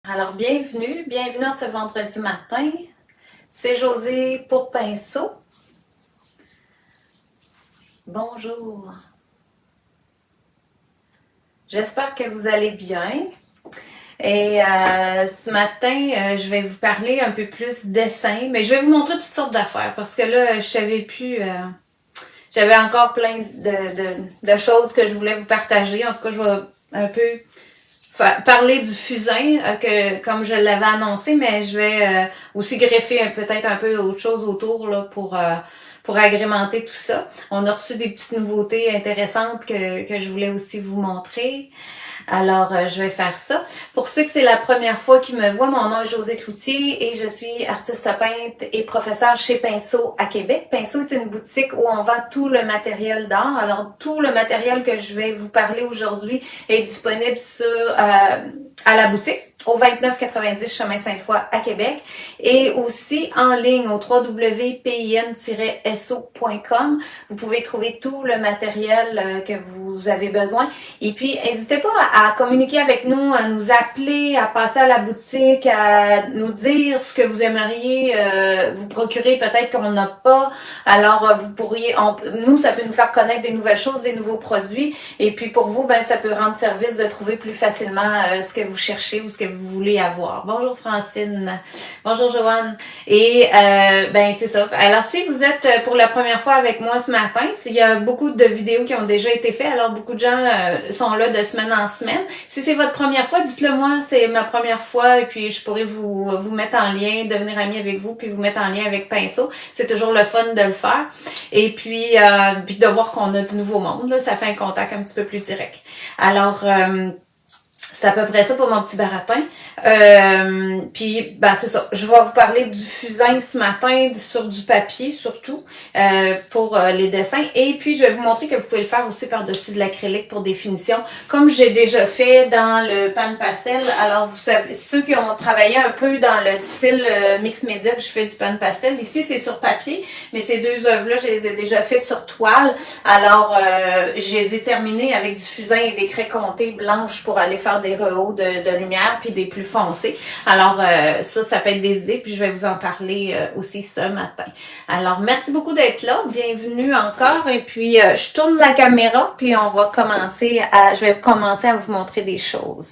Alors, bienvenue en ce vendredi matin. C'est Josée pour Pinceau. Bonjour. J'espère que vous allez bien. Et ce matin, je vais vous parler un peu plus dessin, mais je vais vous montrer toutes sortes d'affaires parce que là, je savais plus. J'avais encore plein de choses que je voulais vous partager. En tout cas, je vais un peu parler du fusain, comme je l'avais annoncé, mais je vais aussi greffer peut-être un peu autre chose autour là, pour agrémenter tout ça. On a reçu des petites nouveautés intéressantes que je voulais aussi vous montrer. Alors, je vais faire ça. Pour ceux que c'est la première fois qu'ils me voient, mon nom est Josée Cloutier et je suis artiste peintre et professeure chez Pinceau à Québec. Pinceau est une boutique où on vend tout le matériel d'art. Alors, tout le matériel que je vais vous parler aujourd'hui est disponible à la boutique au 2990 chemin Sainte-Foy à Québec et aussi en ligne au www.pin-so.com. Vous pouvez trouver tout le matériel que vous avez besoin. Et puis, n'hésitez pas à communiquer avec nous, à nous appeler, à passer à la boutique, à nous dire ce que vous aimeriez vous procurer, peut-être qu'on n'a pas. Alors, vous pourriez, nous, ça peut nous faire connaître des nouvelles choses, des nouveaux produits. Et puis, pour vous, ça peut rendre service de trouver plus facilement ce que vous cherchez ou ce que vous voulez avoir. Bonjour Francine. Bonjour Joanne. Et, c'est ça. Alors, si vous êtes pour la première fois avec moi ce matin, il y a beaucoup de vidéos qui ont déjà été faites. Alors, beaucoup de gens sont là de semaine en semaine. Si c'est votre première fois, dites-le moi, c'est ma première fois et puis je pourrais vous mettre en lien, devenir amie avec vous puis vous mettre en lien avec Pinceau. C'est toujours le fun de le faire. Et puis de voir qu'on a du nouveau monde, là, ça fait un contact un petit peu plus direct. Alors, c'est à peu près ça pour mon petit baratin. Puis, c'est ça. Je vais vous parler du fusain ce matin sur du papier, surtout, pour les dessins. Et puis, je vais vous montrer que vous pouvez le faire aussi par-dessus de l'acrylique pour des finitions, comme j'ai déjà fait dans le pan pastel. Alors, vous savez, ceux qui ont travaillé un peu dans le style mix média que je fais du pan pastel, ici, c'est sur papier, mais ces deux œuvres-là, je les ai déjà fait sur toile. Alors, je les ai terminées avec du fusain et des craies comptées blanches pour aller faire des rehauts de lumière puis des plus foncés. Alors ça peut être des idées puis je vais vous en parler aussi ce matin. Alors merci beaucoup d'être là, bienvenue encore et puis je tourne la caméra puis je vais commencer à vous montrer des choses.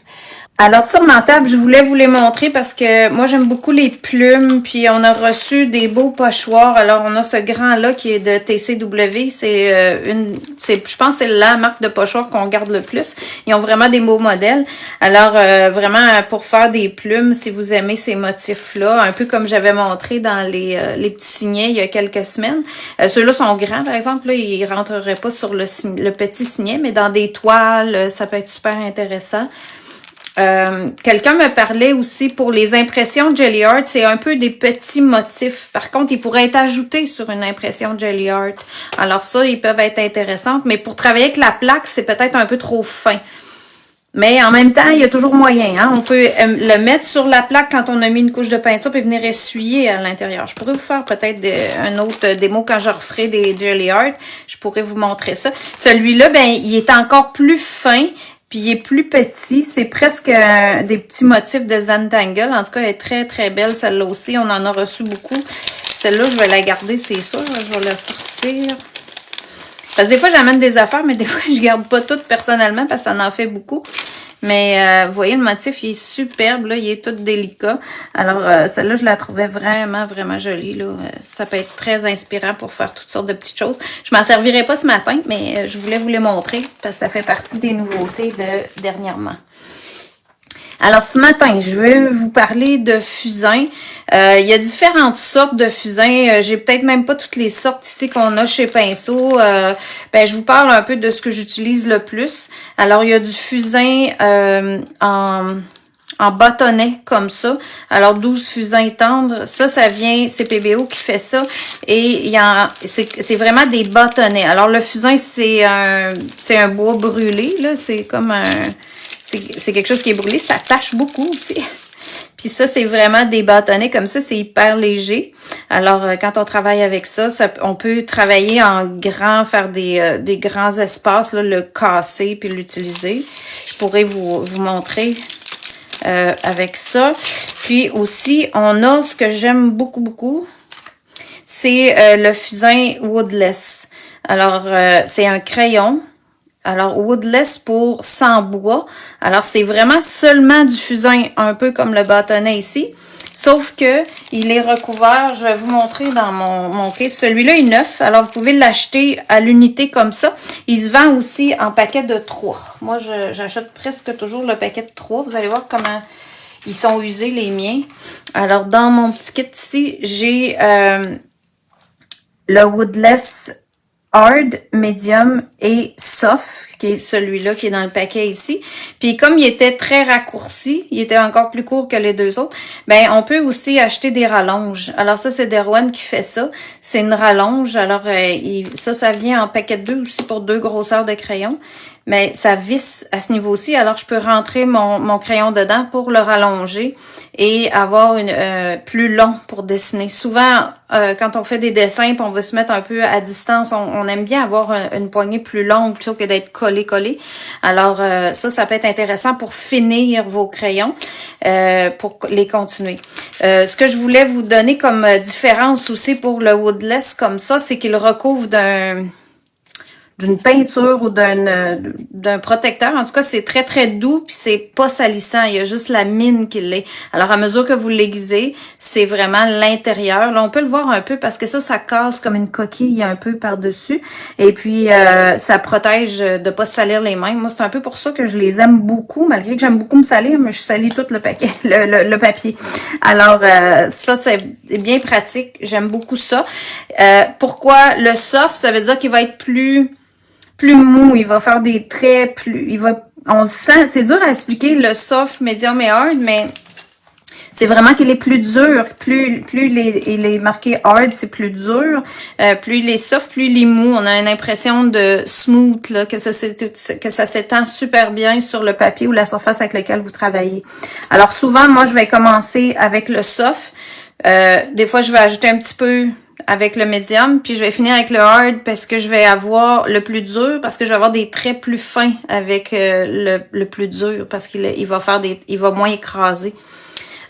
Alors sur ma table, je voulais vous les montrer parce que moi j'aime beaucoup les plumes, puis on a reçu des beaux pochoirs. Alors on a ce grand là qui est de TCW, je pense que c'est la marque de pochoir qu'on garde le plus. Ils ont vraiment des beaux modèles. Alors vraiment pour faire des plumes, si vous aimez ces motifs là, un peu comme j'avais montré dans les petits signets il y a quelques semaines. Ceux-là sont grands par exemple, là, ils rentreraient pas sur le petit signet, mais dans des toiles, ça peut être super intéressant. Quelqu'un me parlait aussi pour les impressions de Jelly Art, c'est un peu des petits motifs. Par contre, ils pourraient être ajoutés sur une impression de Jelly Art. Alors ça, ils peuvent être intéressants, mais pour travailler avec la plaque, c'est peut-être un peu trop fin. Mais en même temps, il y a toujours moyen. Hein? On peut le mettre sur la plaque quand on a mis une couche de peinture et venir essuyer à l'intérieur. Je pourrais vous faire peut-être un autre démo quand je referai des Jelly Art. Je pourrais vous montrer ça. Celui-là, il est encore plus fin. Puis il est plus petit, c'est presque des petits motifs de Zentangle. En tout cas, elle est très, très belle, celle-là aussi. On en a reçu beaucoup. Celle-là, je vais la garder, c'est sûr. Je vais la sortir. Parce que des fois, j'amène des affaires, mais des fois, je garde pas toutes personnellement parce que ça en fait beaucoup. Mais vous voyez, le motif, il est superbe, là, il est tout délicat. Alors, celle-là, je la trouvais vraiment, vraiment jolie, là. Ça peut être très inspirant pour faire toutes sortes de petites choses. Je m'en servirai pas ce matin, mais je voulais vous les montrer parce que ça fait partie des nouveautés de dernièrement. Alors, ce matin, je vais vous parler de fusain. Il y a différentes sortes de fusain. J'ai peut-être même pas toutes les sortes ici qu'on a chez Pinceau. Je vous parle un peu de ce que j'utilise le plus. Alors, il y a du fusain en bâtonnet comme ça. Alors, 12 fusains tendres. Ça vient, c'est PBO qui fait ça. Et c'est vraiment des bâtonnets. Alors, le fusain, c'est un bois brûlé, là. C'est comme c'est quelque chose qui est brûlé, ça tâche beaucoup aussi. Puis ça, c'est vraiment des bâtonnets comme ça, c'est hyper léger. Alors, quand on travaille avec ça, on peut travailler en grand, faire des grands espaces, là, le casser puis l'utiliser. Je pourrais vous montrer avec ça. Puis aussi, on a ce que j'aime beaucoup, beaucoup. C'est le fusain Woodless. Alors, c'est un crayon. Alors, Woodless pour sans bois. Alors, c'est vraiment seulement du fusain, un peu comme le bâtonnet ici. Sauf que il est recouvert, je vais vous montrer dans mon case. Celui-là est neuf, alors vous pouvez l'acheter à l'unité comme ça. Il se vend aussi en paquet de 3. Moi, j'achète presque toujours le paquet de 3. Vous allez voir comment ils sont usés, les miens. Alors, dans mon petit kit ici, j'ai le Woodless Hard, Medium et Soft, qui est celui-là qui est dans le paquet ici. Puis comme il était très raccourci, il était encore plus court que les deux autres, ben on peut aussi acheter des rallonges. Alors ça, c'est Derwent qui fait ça. C'est une rallonge. Alors ça vient en paquet de 2 aussi pour 2 grosseurs de crayon. Mais ça visse à ce niveau-ci, alors je peux rentrer mon crayon dedans pour le rallonger et avoir plus long pour dessiner. Souvent, quand on fait des dessins et on veut se mettre un peu à distance, on aime bien avoir une poignée plus longue plutôt que d'être collé. Alors, ça peut être intéressant pour finir vos crayons, pour les continuer. Ce que je voulais vous donner comme différence aussi pour le Woodless comme ça, c'est qu'il recouvre d'une peinture ou d'un protecteur. En tout cas, c'est très, très doux, puis c'est pas salissant. Il y a juste la mine qui l'est. Alors, à mesure que vous l'aiguisez, c'est vraiment l'intérieur. Là, on peut le voir un peu parce que ça casse comme une coquille un peu par-dessus. Et puis, ça protège de pas se salir les mains. Moi, c'est un peu pour ça que je les aime beaucoup, malgré que j'aime beaucoup me salir, mais je salis tout le paquet, le papier. Alors, ça, c'est bien pratique. J'aime beaucoup ça. Pourquoi le soft? Ça veut dire qu'il va être plus mou, il va faire des traits on le sent, c'est dur à expliquer le soft, medium et hard, mais c'est vraiment qu'il est plus dur. Plus il est marqué hard, c'est plus dur. Plus il est soft, plus il est mou. On a une impression de smooth, là, que ça s'étend super bien sur le papier ou la surface avec laquelle vous travaillez. Alors souvent, moi, je vais commencer avec le soft. Des fois, je vais ajouter un petit peu avec le médium, puis je vais finir avec le hard parce que je vais avoir le plus dur, parce que je vais avoir des traits plus fins avec le plus dur, parce qu'il va moins écraser.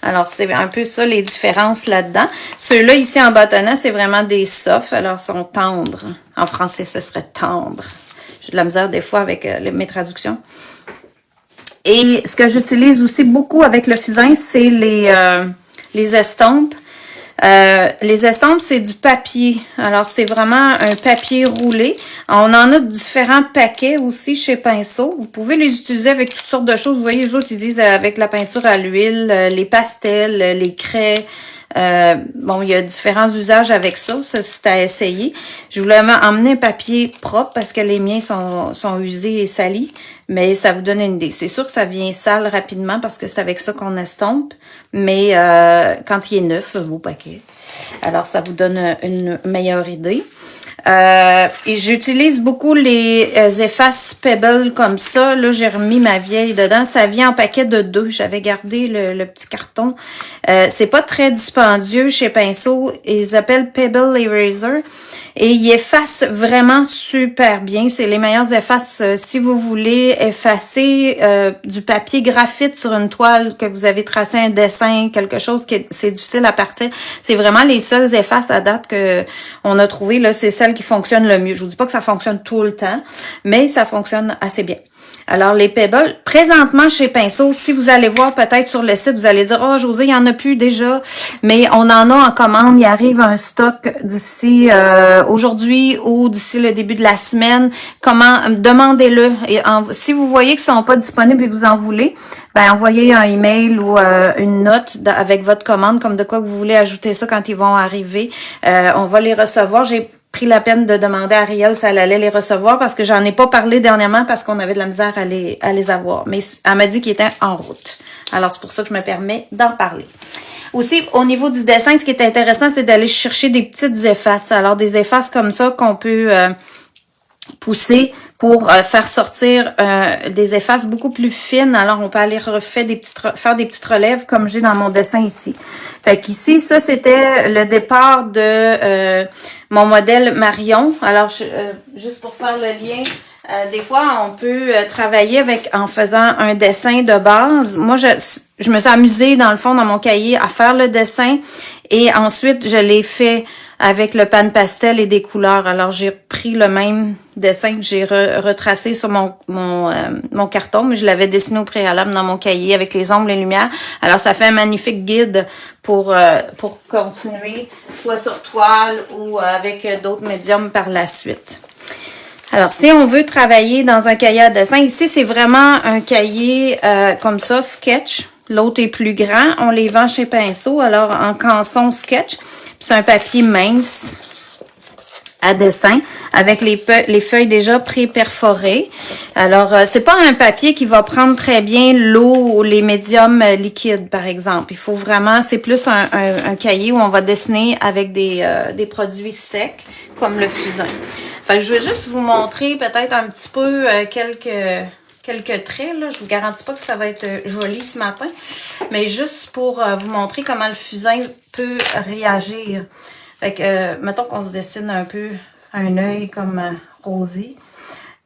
Alors, c'est un peu ça, les différences là-dedans. Ceux-là, ici, en bâtonnant, c'est vraiment des soft, alors sont tendres. En français, ce serait tendre. J'ai de la misère des fois avec mes traductions. Et ce que j'utilise aussi beaucoup avec le fusain, c'est les estampes. Les estampes, c'est du papier. Alors, c'est vraiment un papier roulé. On en a différents paquets aussi chez Pinceau. Vous pouvez les utiliser avec toutes sortes de choses. Vous voyez, les autres, ils disent avec la peinture à l'huile, les pastels, les craies. Bon, il y a différents usages avec ça. Ça, c'est à essayer. Je voulais emmener un papier propre parce que les miens sont usés et salis. Mais ça vous donne une idée. C'est sûr que ça vient sale rapidement parce que c'est avec ça qu'on estompe. Mais quand il est neuf, vos paquets. Alors, ça vous donne une meilleure idée. Et j'utilise beaucoup les effaces Pebble comme ça. Là, j'ai remis ma vieille dedans. Ça vient en paquet de 2. J'avais gardé le petit carton. C'est pas très dispendieux chez Pinceau. Ils appellent Pebble Eraser. Et ils effacent vraiment super bien. C'est les meilleurs effaces. Si vous voulez effacer du papier graphite sur une toile, que vous avez tracé un dessin, quelque chose que c'est difficile à partir, c'est vraiment les seules effaces à date que on a trouvé. Là, c'est celles qui fonctionnent le mieux. Je vous dis pas que ça fonctionne tout le temps, mais ça fonctionne assez bien. Alors, les Pebble, présentement chez Pinceau, si vous allez voir peut-être sur le site, vous allez dire « Oh, Josée, il n'y en a plus déjà. » Mais on en a en commande. Il arrive un stock d'ici aujourd'hui ou d'ici le début de la semaine. Demandez-le. Et si vous voyez qu'ils ne sont pas disponibles et que vous en voulez, ben envoyez un email ou une note avec votre commande, comme de quoi vous voulez ajouter ça quand ils vont arriver. On va les recevoir. J'ai pris la peine de demander à Ariel si elle allait les recevoir parce que j'en ai pas parlé dernièrement parce qu'on avait de la misère à les avoir. Mais elle m'a dit qu'ils étaient en route. Alors, c'est pour ça que je me permets d'en parler. Aussi, au niveau du dessin, ce qui est intéressant, c'est d'aller chercher des petites effaces. Alors, des effaces comme ça qu'on peut pousser pour faire sortir des effaces beaucoup plus fines. Alors, on peut aller faire des petites relèves comme j'ai dans mon dessin ici. Fait qu'ici, ça, c'était le départ de mon modèle Marion. Alors, juste pour faire le lien Des fois, on peut travailler en faisant un dessin de base. Moi, je me suis amusée, dans le fond, dans mon cahier, à faire le dessin. Et ensuite, je l'ai fait avec le pan pastel et des couleurs. Alors, j'ai pris le même dessin que j'ai retracé sur mon carton, mais je l'avais dessiné au préalable dans mon cahier avec les ombres, les lumières. Alors, ça fait un magnifique guide pour continuer, soit sur toile ou avec d'autres médiums par la suite. Alors, si on veut travailler dans un cahier à dessin, ici, c'est vraiment un cahier comme ça, sketch. L'autre est plus grand. On les vend chez Pinceau, alors en canson sketch. C'est un papier mince à dessin avec les feuilles déjà pré-perforées. Alors, c'est pas un papier qui va prendre très bien l'eau ou les médiums liquides, par exemple. Il faut vraiment, c'est plus un cahier où on va dessiner avec des produits secs, comme le fusain. Fait que je vais juste vous montrer peut-être un petit peu quelques traits. Là. Je vous garantis pas que ça va être joli ce matin, mais juste pour vous montrer comment le fusain peut réagir. Fait que, mettons qu'on se dessine un peu un œil comme Rosie.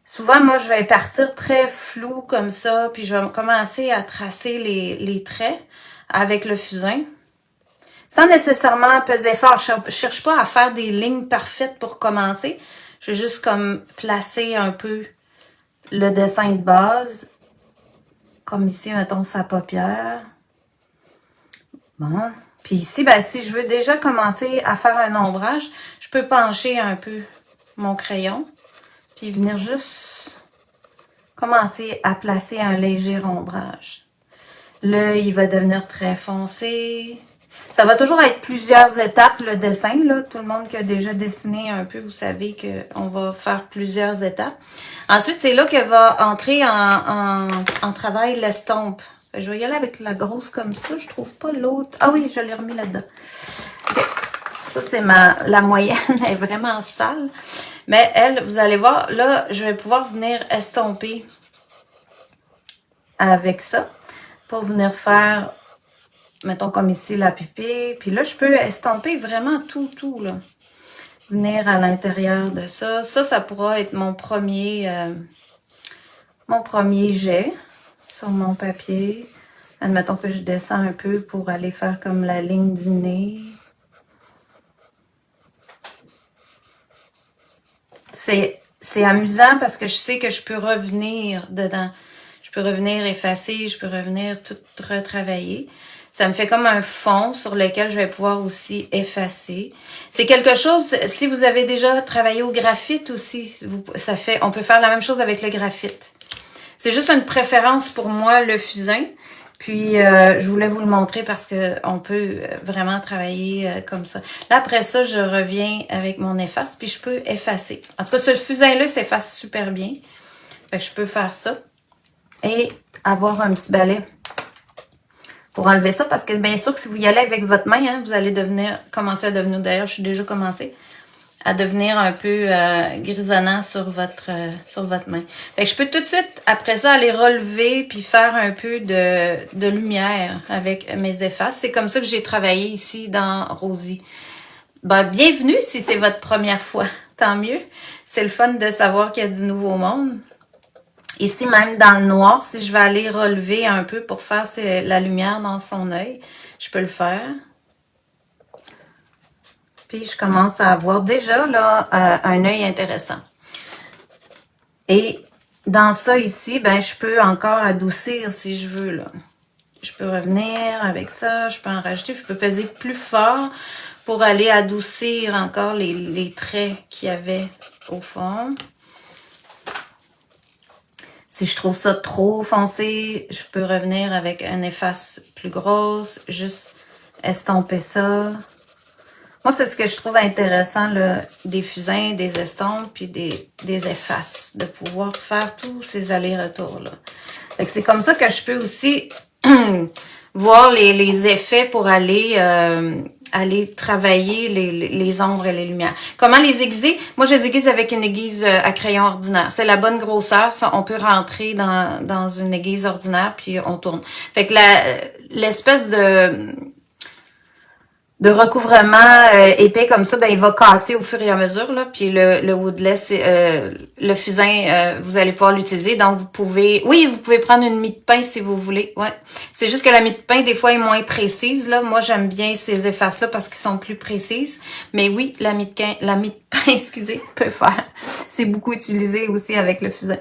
Souvent, moi, je vais partir très flou comme ça, puis je vais commencer à tracer les traits avec le fusain. Sans nécessairement peser fort. Je cherche pas à faire des lignes parfaites pour commencer. Je vais juste comme placer un peu le dessin de base. Comme ici, mettons sa paupière. Bon. Puis ici, ben, si je veux déjà commencer à faire un ombrage, je peux pencher un peu mon crayon. Puis venir juste commencer à placer un léger ombrage. L'œil, il va devenir très foncé. Ça va toujours être plusieurs étapes, le dessin. Là. Tout le monde qui a déjà dessiné un peu, vous savez qu'on va faire plusieurs étapes. Ensuite, c'est là que va entrer en travail l'estompe. Je vais y aller avec la grosse comme ça. Je trouve pas l'autre. Ah oui, je l'ai remis là-dedans. Okay. Ça, c'est la moyenne. Elle est vraiment sale. Mais elle, vous allez voir, là, je vais pouvoir venir estomper avec ça. Pour venir faire, mettons comme ici, la pupille. Puis là, je peux estomper vraiment tout, là. Venir à l'intérieur de ça. Ça pourra être mon premier jet sur mon papier. Admettons que je descends un peu pour aller faire comme la ligne du nez. C'est amusant parce que je sais que je peux revenir dedans. Je peux revenir effacer, je peux revenir tout retravailler. Ça me fait comme un fond sur lequel je vais pouvoir aussi effacer. C'est quelque chose, si vous avez déjà travaillé au graphite aussi, on peut faire la même chose avec le graphite. C'est juste une préférence pour moi, le fusain. Puis, je voulais vous le montrer parce qu'on peut vraiment travailler comme ça. Là, après ça, je reviens avec mon efface, puis je peux effacer. En tout cas, ce fusain-là s'efface super bien. Fait que je peux faire ça. Et avoir un petit balai pour enlever ça. Parce que bien sûr que si vous y allez avec votre main, hein, vous allez commencer à devenir, d'ailleurs, je suis déjà commencée, à devenir un peu grisonnant sur votre main. Fait que je peux tout de suite, après ça, aller relever puis faire un peu de lumière avec mes effaces. C'est comme ça que j'ai travaillé ici dans Rosie. Ben, bienvenue si c'est votre première fois. Tant mieux. C'est le fun de savoir qu'il y a du nouveau monde. Ici, même dans le noir, si je vais aller relever un peu pour faire la lumière dans son œil, je peux le faire. Puis, je commence à avoir déjà là un œil intéressant. Et dans ça ici, ben je peux encore adoucir si je veux. Là. Je peux revenir avec ça, je peux en rajouter, je peux peser plus fort pour aller adoucir encore les traits qu'il y avait au fond. Si je trouve ça trop foncé, je peux revenir avec une efface plus grosse, juste estomper ça. Moi, c'est ce que je trouve intéressant, là, des fusains, des estompes, puis des effaces, de pouvoir faire tous ces allers-retours-là. C'est comme ça que je peux aussi voir les effets pour aller travailler les ombres et les lumières. Comment les aiguiser? Moi, je les aiguise avec une aiguise à crayon ordinaire. C'est la bonne grosseur. Ça, on peut rentrer dans une aiguise ordinaire, puis on tourne. Fait que l'espèce recouvrement épais comme ça, ben il va casser au fur et à mesure, là. Puis le woodless, le fusain, vous allez pouvoir l'utiliser. Donc vous pouvez prendre une mie de pain si vous voulez. Ouais. C'est juste que la mie de pain, des fois, est moins précise, là. Moi, j'aime bien ces effaces-là parce qu'ils sont plus précises. Mais oui, la mie de pain, excusez, peut faire. C'est beaucoup utilisé aussi avec le fusain.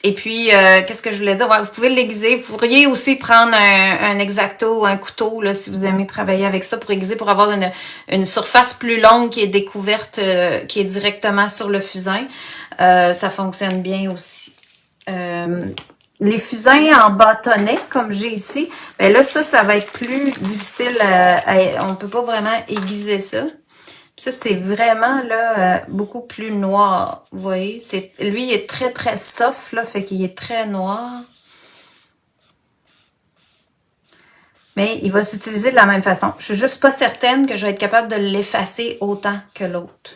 Et puis, qu'est-ce que je voulais dire? Ouais, vous pouvez l'aiguiser. Vous pourriez aussi prendre un X-Acto ou un couteau, là, si vous aimez travailler avec ça, pour aiguiser, pour avoir une surface plus longue qui est découverte, qui est directement sur le fusain. Ça fonctionne bien aussi. Les fusains en bâtonnet, comme j'ai ici, ben là, ça va être plus difficile. On peut pas vraiment aiguiser ça. Ça, c'est vraiment, là, beaucoup plus noir. Vous voyez? Lui, il est très, très soft, là, fait qu'il est très noir. Mais il va s'utiliser de la même façon. Je suis juste pas certaine que je vais être capable de l'effacer autant que l'autre.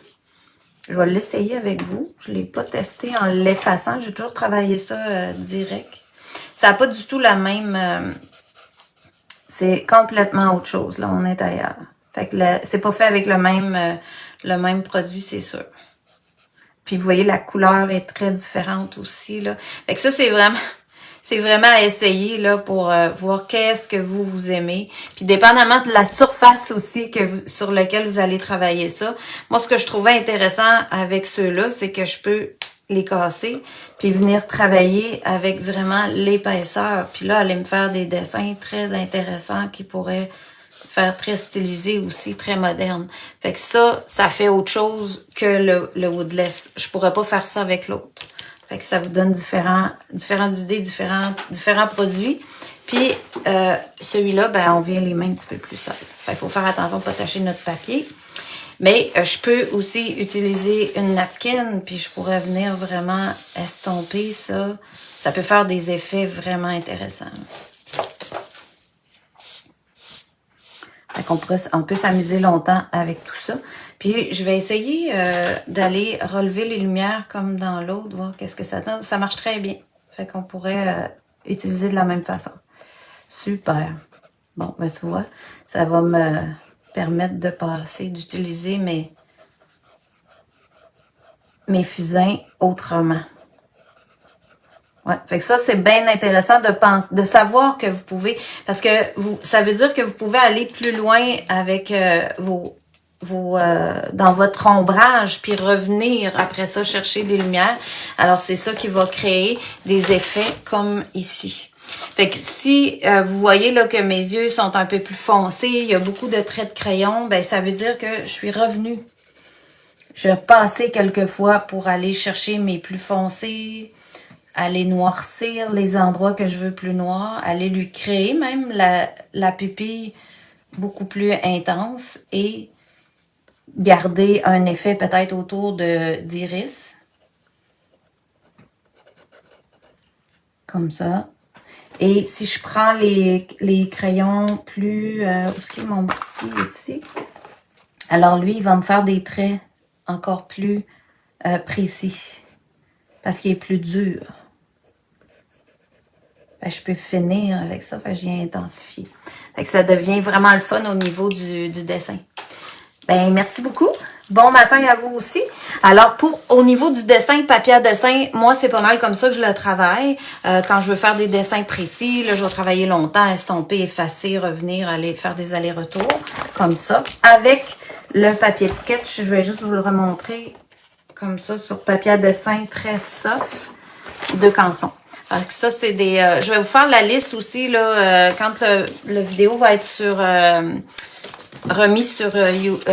Je vais l'essayer avec vous. Je l'ai pas testé en l'effaçant. J'ai toujours travaillé ça direct. Ça n'a pas du tout la même... c'est complètement autre chose, là. On est ailleurs. Fait que c'est pas fait avec le même produit, c'est sûr. Puis vous voyez, la couleur est très différente aussi, là. Fait que ça, c'est vraiment à essayer, là, pour voir qu'est-ce que vous aimez. Puis dépendamment de la surface aussi sur laquelle vous allez travailler ça. Moi, ce que je trouvais intéressant avec ceux-là, c'est que je peux les casser, puis venir travailler avec vraiment l'épaisseur. Puis là, aller me faire des dessins très intéressants qui pourraient faire très stylisé aussi, très moderne. Fait que ça fait autre chose que le woodless. Je pourrais pas faire ça avec l'autre. Fait que ça vous donne différentes idées, différents produits. Puis, celui-là, ben, on vient les mains un petit peu plus sales. Fait qu'il faut faire attention de pas tacher notre papier. Mais je peux aussi utiliser une napkin, puis je pourrais venir vraiment estomper ça. Ça peut faire des effets vraiment intéressants. On peut s'amuser longtemps avec tout ça. Puis, je vais essayer d'aller relever les lumières comme dans l'autre, voir qu'est-ce que ça donne. Ça marche très bien. Fait qu'on pourrait utiliser de la même façon. Super. Bon, ben tu vois, ça va me permettre de passer, d'utiliser mes fusains autrement. Ouais, fait que ça, c'est bien intéressant de savoir que vous pouvez, parce que ça veut dire que vous pouvez aller plus loin avec dans votre ombrage, puis revenir après ça chercher des lumières. Alors, c'est ça qui va créer des effets comme ici. Fait que si vous voyez là que mes yeux sont un peu plus foncés, il y a beaucoup de traits de crayon, ben ça veut dire que je suis revenue. Je passais quelquefois pour aller chercher mes plus foncés, aller noircir les endroits que je veux plus noirs, aller lui créer même la pupille beaucoup plus intense et garder un effet peut-être autour d'iris. Comme ça. Et si je prends les crayons plus... où est-ce qu'il est mon petit ici? Alors lui, il va me faire des traits encore plus précis. Parce qu'il est plus dur. Fait que je peux finir avec ça. Fait que j'ai intensifié. Fait que ça devient vraiment le fun au niveau du dessin. Ben, merci beaucoup. Bon matin à vous aussi. Alors, au niveau du dessin, papier à dessin, moi, c'est pas mal comme ça que je le travaille. Quand je veux faire des dessins précis, là, je vais travailler longtemps, estomper, effacer, revenir, aller faire des allers-retours, comme ça. Avec le papier sketch, je vais juste vous le remontrer comme ça, sur papier à dessin très soft de canson. Alors que ça, c'est des... je vais vous faire la liste aussi, là, quand le vidéo va être remis sur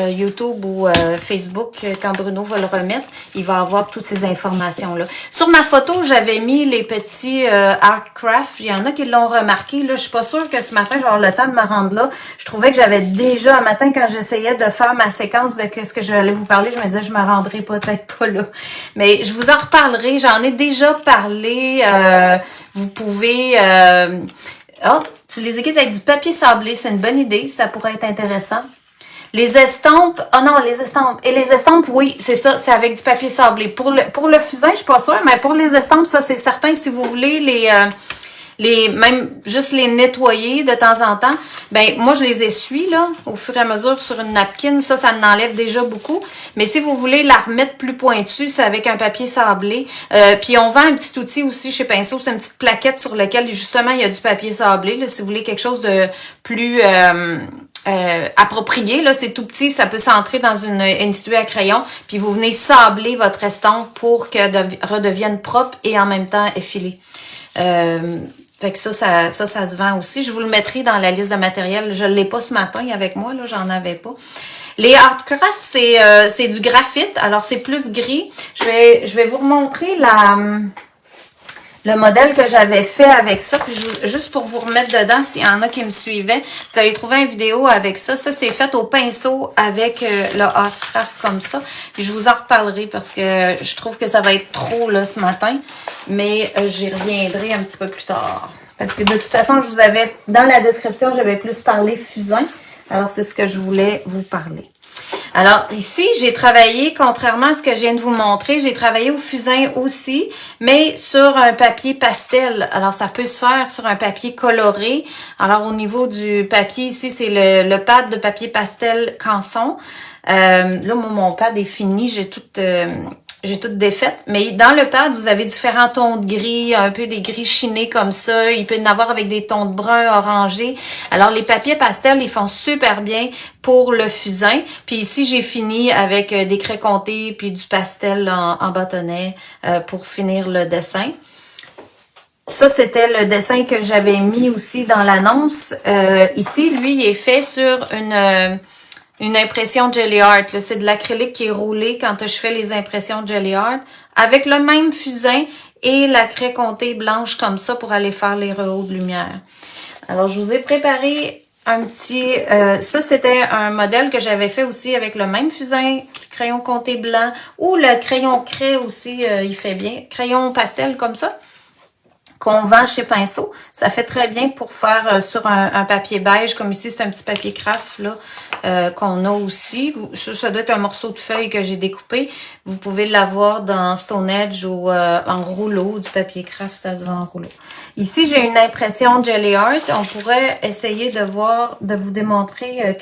YouTube ou Facebook, quand Bruno va le remettre, il va avoir toutes ces informations-là. Sur ma photo, j'avais mis les petits art craft. Il y en a qui l'ont remarqué. Là, je suis pas sûre que ce matin, je vais avoir le temps de me rendre là. Je trouvais que j'avais déjà, un matin, quand j'essayais de faire ma séquence de qu'est-ce que j'allais vous parler, je me disais, je me rendrai peut-être pas là. Mais je vous en reparlerai. J'en ai déjà parlé. Vous pouvez... tu les aiguises avec du papier sablé, c'est une bonne idée, ça pourrait être intéressant. Les estampes, les estampes. Et les estampes, oui, c'est ça, c'est avec du papier sablé. Pour le fusain, je suis pas sûre, mais pour les estampes, ça c'est certain, si vous voulez même juste les nettoyer de temps en temps, ben moi je les essuie là, au fur et à mesure sur une napkin, ça enlève déjà beaucoup. Mais si vous voulez la remettre plus pointue, c'est avec un papier sablé. Puis on vend un petit outil aussi chez Pinceau, c'est une petite plaquette sur laquelle justement il y a du papier sablé. Là, si vous voulez quelque chose de plus approprié, là, c'est tout petit, ça peut s'entrer dans une étui à crayon, puis vous venez sabler votre estampe pour qu'elle redevienne propre et en même temps effilée. Fait que ça se vend aussi. Je vous le mettrai dans la liste de matériel. Je l'ai pas ce matin avec moi, là, j'en avais pas. Les Artcraft, c'est du graphite, alors c'est plus gris. Je vais vous remontrer le modèle que j'avais fait avec ça, puis juste pour vous remettre dedans, s'il y en a qui me suivaient, vous allez trouver une vidéo avec ça. Ça, c'est fait au pinceau avec le Artcraft comme ça. Puis je vous en reparlerai parce que je trouve que ça va être trop là ce matin, mais j'y reviendrai un petit peu plus tard. Parce que de toute façon, je vous avais, dans la description, j'avais plus parlé fusain. Alors, c'est ce que je voulais vous parler. Alors, ici, j'ai travaillé, contrairement à ce que je viens de vous montrer, j'ai travaillé au fusain aussi, mais sur un papier pastel. Alors, ça peut se faire sur un papier coloré. Alors, au niveau du papier, ici, c'est le pad de papier pastel Canson. Là, mon pad est fini, j'ai tout défaite. Mais dans le pad, vous avez différents tons de gris, un peu des gris chinés comme ça. Il peut y en avoir avec des tons de brun, orangé. Alors, les papiers pastels, ils font super bien pour le fusain. Puis ici, j'ai fini avec des craies comptées puis du pastel en bâtonnet pour finir le dessin. Ça, c'était le dessin que j'avais mis aussi dans l'annonce. Ici, lui, il est fait sur une impression Jelly Art. C'est de l'acrylique qui est roulé quand je fais les impressions Jelly Art. Avec le même fusain et la craie comptée blanche comme ça pour aller faire les rehauts de lumière. Alors, je vous ai préparé un petit... ça, c'était un modèle que j'avais fait aussi avec le même fusain, crayon compté blanc, ou le crayon craie aussi, il fait bien. Crayon pastel comme ça, qu'on vend chez Pinceau. Ça fait très bien pour faire sur un papier beige, comme ici, c'est un petit papier craft là qu'on a aussi. Ça doit être un morceau de feuille que j'ai découpé. Vous pouvez l'avoir dans Stone Edge ou en rouleau, du papier craft, ça se vend en rouleau. Ici, j'ai une impression Jelly Art. On pourrait essayer de vous démontrer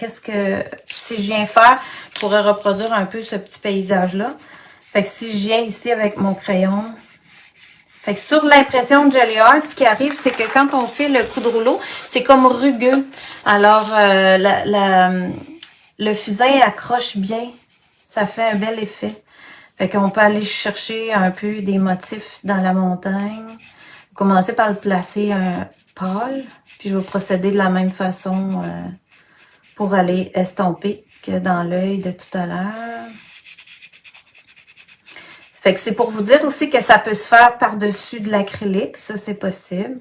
si je viens faire, je pourrais reproduire un peu ce petit paysage-là. Fait que si je viens ici avec mon crayon... Fait que sur l'impression de Jelly Art, ce qui arrive, c'est que quand on fait le coup de rouleau, c'est comme rugueux. Alors, le fusain accroche bien. Ça fait un bel effet. Fait qu'on peut aller chercher un peu des motifs dans la montagne. Commencer par le placer pâle. Puis je vais procéder de la même façon pour aller estomper que dans l'œil de tout à l'heure. Fait que c'est pour vous dire aussi que ça peut se faire par-dessus de l'acrylique. Ça, c'est possible.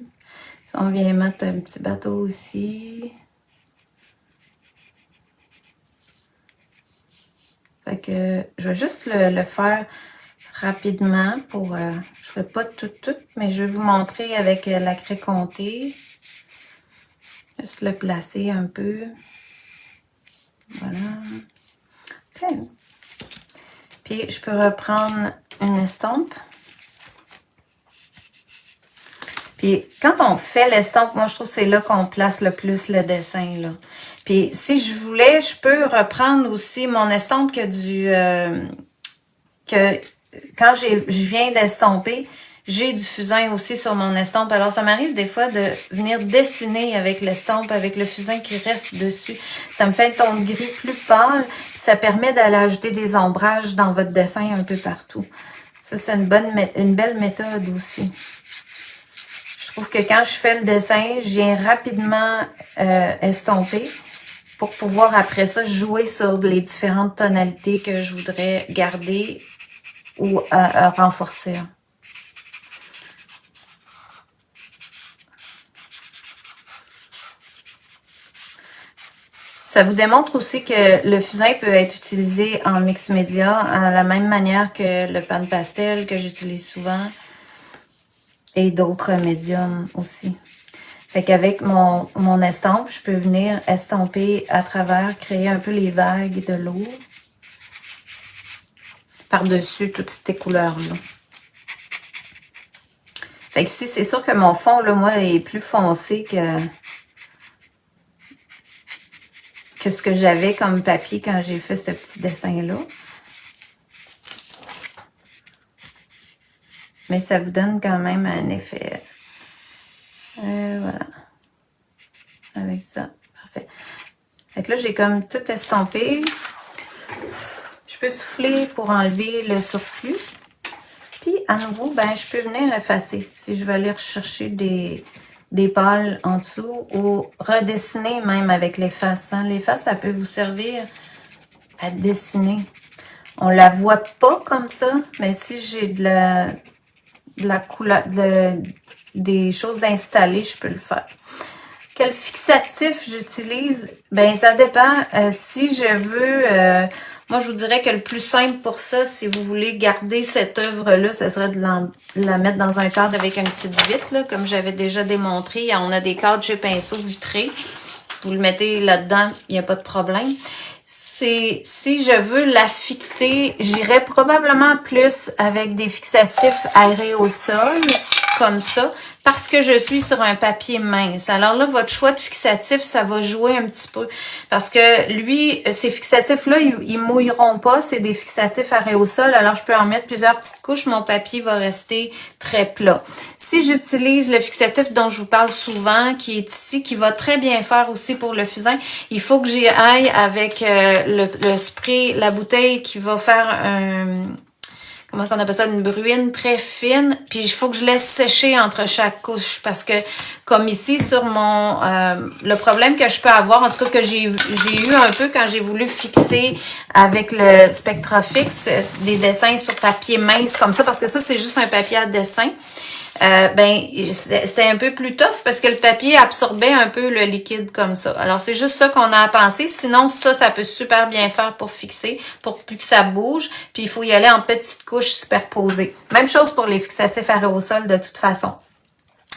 Si on vient mettre un petit bateau aussi. Fait que je vais juste le faire rapidement pour... je ne ferai pas tout, mais je vais vous montrer avec la craie comptée. Juste le placer un peu. Voilà. OK. Puis, je peux reprendre une estampe. Puis, quand on fait l'estampe, moi, je trouve que c'est là qu'on place le plus le dessin, là. Puis, si je voulais, je peux reprendre aussi mon estampe quand je viens d'estomper, j'ai du fusain aussi sur mon estampe. Alors, ça m'arrive des fois de venir dessiner avec l'estampe, avec le fusain qui reste dessus. Ça me fait un ton de gris plus pâle, puis ça permet d'aller ajouter des ombrages dans votre dessin un peu partout. Ça, c'est une belle méthode aussi. Je trouve que quand je fais le dessin, je viens rapidement estomper pour pouvoir après ça jouer sur les différentes tonalités que je voudrais garder ou renforcer. Ça vous démontre aussi que le fusain peut être utilisé en mix média, à la même manière que le pan pastel que j'utilise souvent, et d'autres médiums aussi. Fait qu'avec mon estampe, je peux venir estomper à travers, créer un peu les vagues de l'eau par-dessus toutes ces couleurs-là. Fait que ici, c'est sûr que mon fond, là, moi, est plus foncé que ce que j'avais comme papier quand j'ai fait ce petit dessin-là. Mais ça vous donne quand même un effet. Voilà. Avec ça. Parfait. Fait que là, j'ai comme tout estampé. Je peux souffler pour enlever le surplus. Puis, à nouveau, ben, je peux venir effacer. Si je veux aller rechercher des pâles en dessous ou redessiner même avec l'efface. Hein. L'efface, ça peut vous servir à dessiner. On la voit pas comme ça, mais si j'ai de la couleur, des choses installées, je peux le faire. Quel fixatif j'utilise? Ben, ça dépend. Si je veux, moi, je vous dirais que le plus simple pour ça, si vous voulez garder cette œuvre-là, ce serait de la mettre dans un cadre avec une petite vitre, là, comme j'avais déjà démontré. On a des cadres chez Pinceau vitrés. Vous le mettez là-dedans, il n'y a pas de problème. Si je veux la fixer, j'irais probablement plus avec des fixatifs aérosols, comme ça, parce que je suis sur un papier mince. Alors là, votre choix de fixatif, ça va jouer un petit peu. Parce que lui, ces fixatifs-là, ils mouilleront pas. C'est des fixatifs aérosols. Alors, je peux en mettre plusieurs petites couches. Mon papier va rester très plat. Si j'utilise le fixatif dont je vous parle souvent, qui est ici, qui va très bien faire aussi pour le fusain, il faut que j'y aille avec le spray, la bouteille qui va faire un... Comment on appelle ça, une bruine très fine, puis il faut que je laisse sécher entre chaque couche, parce que comme ici sur mon le problème que je peux avoir, en tout cas que j'ai eu un peu quand j'ai voulu fixer avec le Spectrafix des dessins sur papier mince comme ça, parce que ça c'est juste un papier à dessin. Ben, c'était un peu plus tough parce que le papier absorbait un peu le liquide comme ça. Alors, c'est juste ça qu'on a à penser. Sinon, ça peut super bien faire pour fixer, pour plus que ça bouge. Puis, il faut y aller en petites couches superposées. Même chose pour les fixatifs aérosols de toute façon.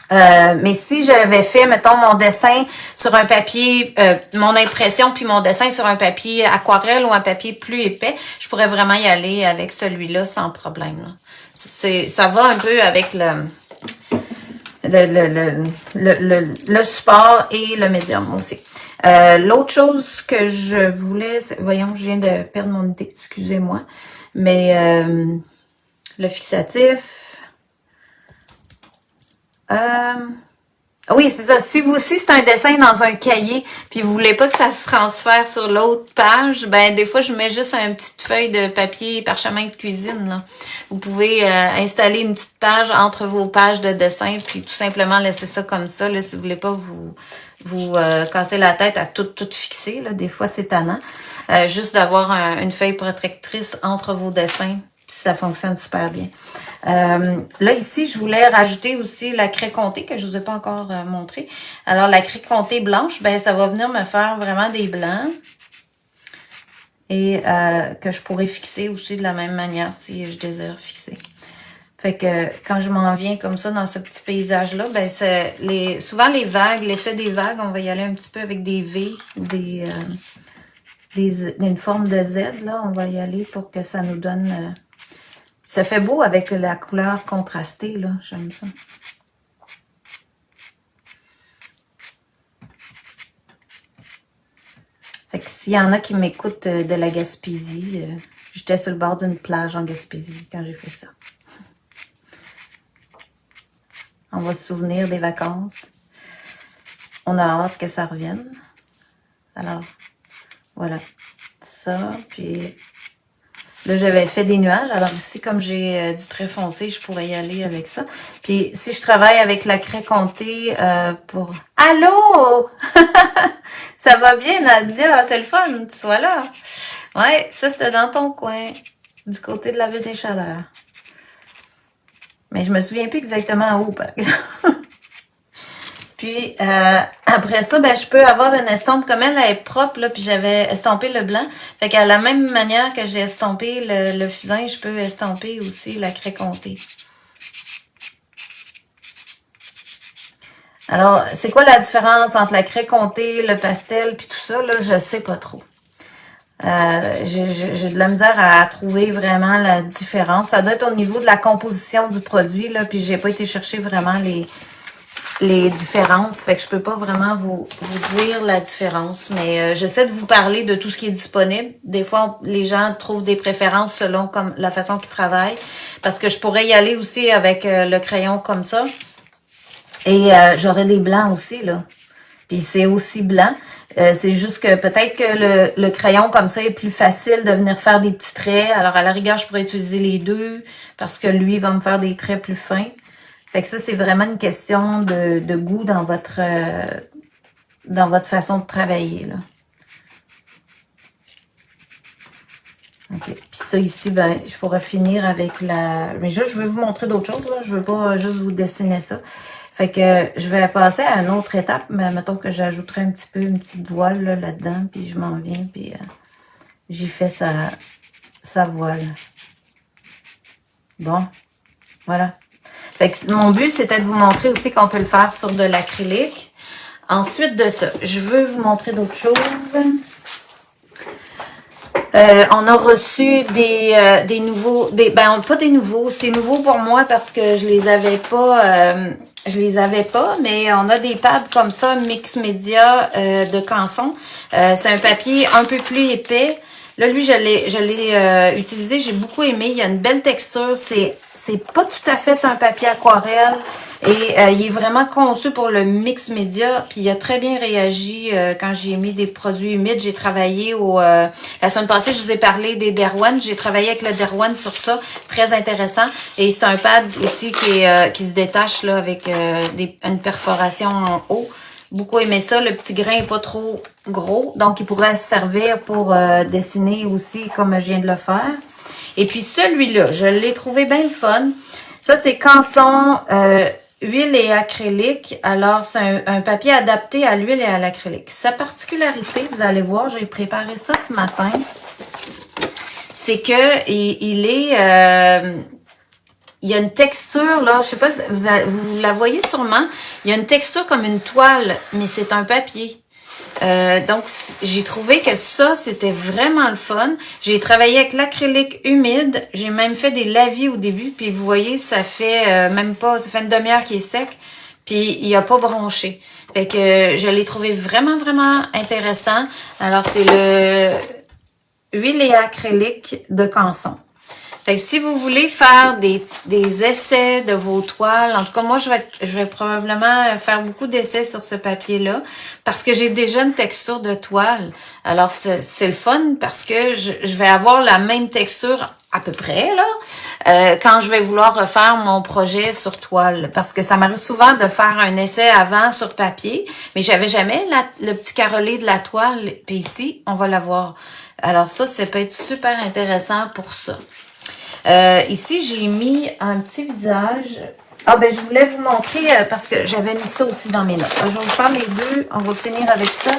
Mais si j'avais fait, mettons, mon dessin sur un papier, mon impression puis mon dessin sur un papier aquarelle ou un papier plus épais, je pourrais vraiment y aller avec celui-là sans problème. Là. Ça va un peu avec le support et le médium aussi. L'autre chose que je voulais... Voyons, je viens de perdre mon idée, excusez-moi. Mais le fixatif... oui, c'est ça. Si c'est un dessin dans un cahier, puis vous voulez pas que ça se transfère sur l'autre page, ben des fois je mets juste une petite feuille de papier parchemin de cuisine. Là. Vous pouvez installer une petite page entre vos pages de dessin, puis tout simplement laisser ça comme ça. Là, si vous voulez pas vous casser la tête à tout fixer. Là. Des fois, c'est tannant. Juste d'avoir une feuille protectrice entre vos dessins. Ça fonctionne super bien. Là, ici, je voulais rajouter aussi la craie comptée que je ne vous ai pas encore montré. Alors, la craie comptée blanche, ben ça va venir me faire vraiment des blancs. Et que je pourrais fixer aussi de la même manière si je désire fixer. Fait que quand je m'en viens comme ça dans ce petit paysage-là, ben souvent les vagues, l'effet des vagues, on va y aller un petit peu avec des V, une forme de Z, là. On va y aller pour que ça nous donne... ça fait beau avec la couleur contrastée, là. J'aime ça. Fait que s'il y en a qui m'écoutent de la Gaspésie, j'étais sur le bord d'une plage en Gaspésie quand j'ai fait ça. On va se souvenir des vacances. On a hâte que ça revienne. Alors, voilà. Ça, puis... Là, j'avais fait des nuages. Alors ici, comme j'ai du trait foncé, je pourrais y aller avec ça. Puis si je travaille avec la craie comptée pour... Allô? Ça va bien, Nadia? C'est le fun, tu sois là. Ouais, ça, c'était dans ton coin, du côté de la baie des Chaleurs. Mais je me souviens plus exactement où, par exemple. Puis, après ça, ben, je peux avoir une estompe comme elle est propre, là, puis j'avais estampé le blanc. Fait qu'à la même manière que j'ai estampé le fusain, je peux estamper aussi la craie comptée. Alors, c'est quoi la différence entre la craie comptée, le pastel, puis tout ça, là, je sais pas trop. J'ai de la misère à trouver vraiment la différence. Ça doit être au niveau de la composition du produit, là, puis j'ai pas été chercher vraiment les différences. Fait que je peux pas vraiment vous dire la différence. Mais j'essaie de vous parler de tout ce qui est disponible. Des fois, les gens trouvent des préférences selon comme la façon qu'ils travaillent. Parce que je pourrais y aller aussi avec le crayon comme ça. Et j'aurais des blancs aussi, là. Puis c'est aussi blanc. C'est juste que peut-être que le crayon comme ça est plus facile de venir faire des petits traits. Alors à la rigueur, je pourrais utiliser les deux parce que lui va me faire des traits plus fins. Fait que ça, c'est vraiment une question de goût dans votre façon de travailler, là. OK. Puis ça ici, ben, je pourrais finir avec la... Mais juste, je vais vous montrer d'autres choses, là. Je veux pas juste vous dessiner ça. Fait que je vais passer à une autre étape, mais mettons que j'ajouterai un petit peu une petite voile là-dedans, puis je m'en viens, puis j'y fais sa voile. Bon, voilà. Fait que mon but, c'était de vous montrer aussi qu'on peut le faire sur de l'acrylique. Ensuite de ça, je veux vous montrer d'autres choses. On a reçu des nouveaux, ben pas des nouveaux, c'est nouveau pour moi parce que je les avais pas, mais on a des pads comme ça, mix média de Canson. C'est un papier un peu plus épais. Là, lui, je l'ai utilisé, j'ai beaucoup aimé. Il y a une belle texture, c'est pas tout à fait un papier aquarelle. Et il est vraiment conçu pour le mix média, puis il a très bien réagi quand j'ai mis des produits humides. J'ai travaillé la semaine passée, je vous ai parlé des Derwan. J'ai travaillé avec le Derwan sur ça, très intéressant. Et c'est un pad aussi qui se détache là avec une perforation en haut. Beaucoup aimé ça. Le petit grain est pas trop gros, donc il pourrait servir pour dessiner aussi comme je viens de le faire. Et puis celui-là, je l'ai trouvé bien le fun. Ça, c'est Canson huile et acrylique. Alors, c'est un papier adapté à l'huile et à l'acrylique. Sa particularité, vous allez voir, j'ai préparé ça ce matin, c'est que il y a une texture, là, je sais pas, vous la voyez sûrement, il y a une texture comme une toile, mais c'est un papier. Donc, j'ai trouvé que ça, c'était vraiment le fun. J'ai travaillé avec l'acrylique humide. J'ai même fait des lavis au début. Puis, vous voyez, ça fait même pas, ça fait une demi-heure qu'il est sec. Puis, il a pas bronché. Fait que je l'ai trouvé vraiment, vraiment intéressant. Alors, c'est le huile et acrylique de Canson. Fait que si vous voulez faire des essais de vos toiles, en tout cas, moi, je vais probablement faire beaucoup d'essais sur ce papier-là parce que j'ai déjà une texture de toile. Alors, c'est le fun parce que je vais avoir la même texture à peu près, là, quand je vais vouloir refaire mon projet sur toile. Parce que ça m'arrive souvent de faire un essai avant sur papier, mais j'avais jamais le petit carrelé de la toile. Puis ici, on va l'avoir. Alors ça peut être super intéressant pour ça. Ici, j'ai mis un petit visage. Ah, ben, je voulais vous montrer, parce que j'avais mis ça aussi dans mes notes. Je vais vous faire les deux. On va finir avec ça.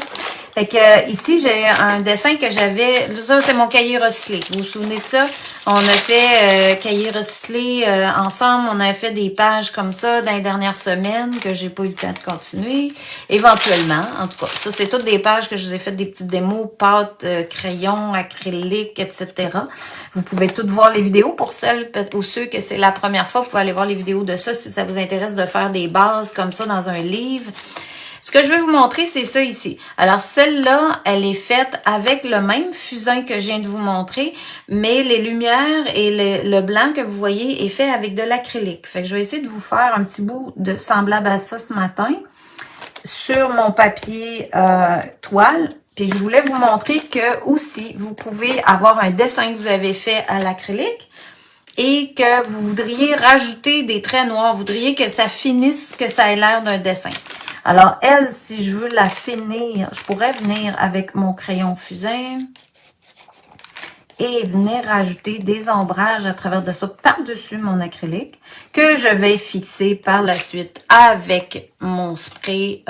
Fait que ici, j'ai un dessin que j'avais. Ça, c'est mon cahier recyclé. Vous vous souvenez de ça? On a fait cahier recyclé ensemble. On a fait des pages comme ça dans les dernières semaines que j'ai pas eu le temps de continuer. Éventuellement, en tout cas. Ça, c'est toutes des pages que je vous ai fait des petites démos, pâte, crayon, acrylique, etc. Vous pouvez toutes voir les vidéos. Pour celles ou ceux que c'est la première fois, vous pouvez aller voir les vidéos de ça si ça vous intéresse de faire des bases comme ça dans un livre. Ce que je vais vous montrer, c'est ça ici. Alors, celle-là, elle est faite avec le même fusain que je viens de vous montrer, mais les lumières et le blanc que vous voyez est fait avec de l'acrylique. Fait que je vais essayer de vous faire un petit bout de semblable à ça ce matin sur mon papier toile. Puis, je voulais vous montrer que aussi, vous pouvez avoir un dessin que vous avez fait à l'acrylique et que vous voudriez rajouter des traits noirs. Vous voudriez que ça finisse, que ça ait l'air d'un dessin. Alors, elle, si je veux la finir, je pourrais venir avec mon crayon fusain et venir rajouter des ombrages à travers de ça par-dessus mon acrylique que je vais fixer par la suite avec mon spray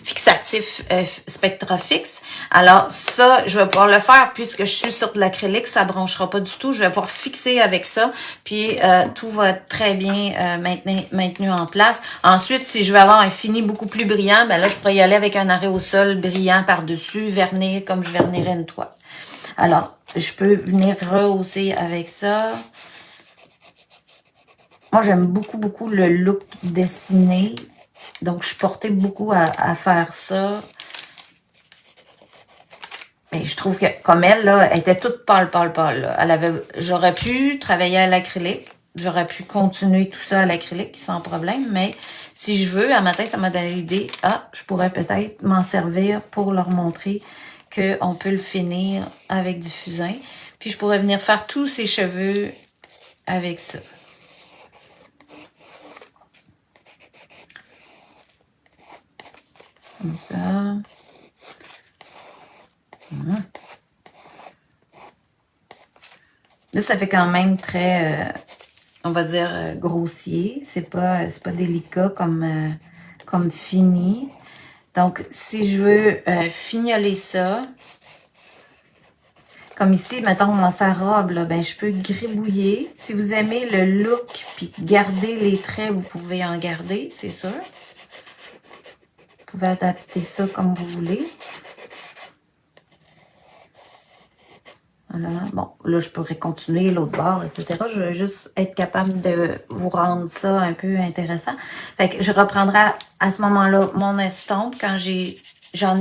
fixatif Spectrafix. Alors ça, je vais pouvoir le faire puisque je suis sur de l'acrylique, ça bronchera pas du tout. Je vais pouvoir fixer avec ça, puis tout va être très bien maintenu en place. Ensuite, si je veux avoir un fini beaucoup plus brillant, ben là, je pourrais y aller avec un arrêt au sol brillant par-dessus, vernir comme je vernirais une toile. Alors, je peux venir rehausser avec ça. Moi, j'aime beaucoup, beaucoup le look dessiné. Donc, je portais beaucoup à faire ça. Mais je trouve que, comme elle, là, elle était toute pâle, pâle, pâle. Là. J'aurais pu travailler à l'acrylique. J'aurais pu continuer tout ça à l'acrylique sans problème. Mais si je veux, à matin, ça m'a donné l'idée. Ah, je pourrais peut-être m'en servir pour leur montrer qu'on peut le finir avec du fusain. Puis, je pourrais venir faire tous ses cheveux avec ça. Comme ça. Là, ça fait quand même très, on va dire, grossier. C'est pas délicat comme fini. Donc, si je veux fignoler ça, comme ici, mettons, mon sa robe, là, ben, je peux gribouiller. Si vous aimez le look, puis garder les traits, vous pouvez en garder, c'est sûr. Vous pouvez adapter ça comme vous voulez. Voilà. Bon, là, je pourrais continuer l'autre bord, etc. Je veux juste être capable de vous rendre ça un peu intéressant. Fait que je reprendrai à ce moment-là mon estompe quand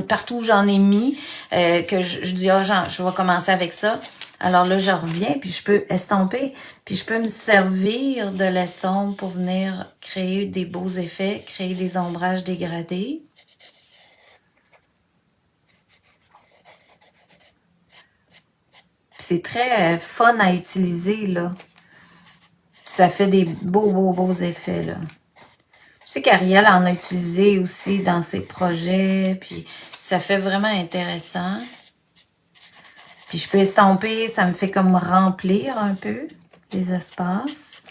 partout où j'en ai mis, que je dis, ah, je vais commencer avec ça. Alors là, je reviens, puis je peux estomper, puis je peux me servir de l'estompe pour venir créer des beaux effets, créer des ombrages dégradés. C'est très fun à utiliser, là. Ça fait des beaux effets, là. Je sais qu'Ariel en a utilisé aussi dans ses projets, puis ça fait vraiment intéressant. Puis je peux estomper, ça me fait comme remplir un peu les espaces.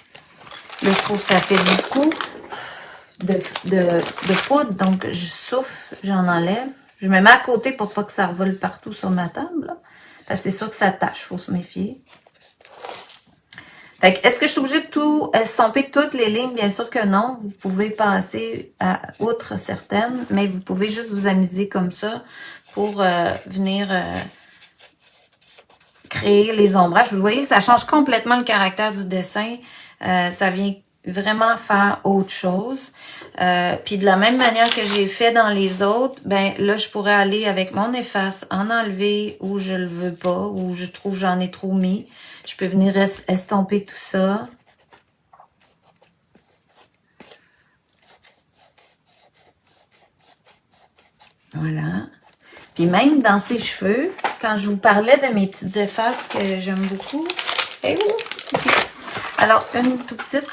Là, je trouve que ça fait beaucoup de poudre, donc je souffle, j'en enlève. Je me mets à côté pour pas que ça revole partout sur ma table, là. Parce que c'est sûr que ça tâche, faut se méfier. Fait que, est-ce que je suis obligée de tout estomper toutes les lignes? Bien sûr que non. Vous pouvez passer outre certaines, mais vous pouvez juste vous amuser comme ça pour venir créer les ombrages. Vous voyez, ça change complètement le caractère du dessin. Ça vient vraiment faire autre chose. Puis de la même manière que j'ai fait dans les autres, ben là, je pourrais aller avec mon efface, en enlever où je le veux pas, où je trouve que j'en ai trop mis. Je peux venir estomper tout ça. Voilà. Puis même dans ses cheveux, quand je vous parlais de mes petites effaces que j'aime beaucoup, alors une toute petite,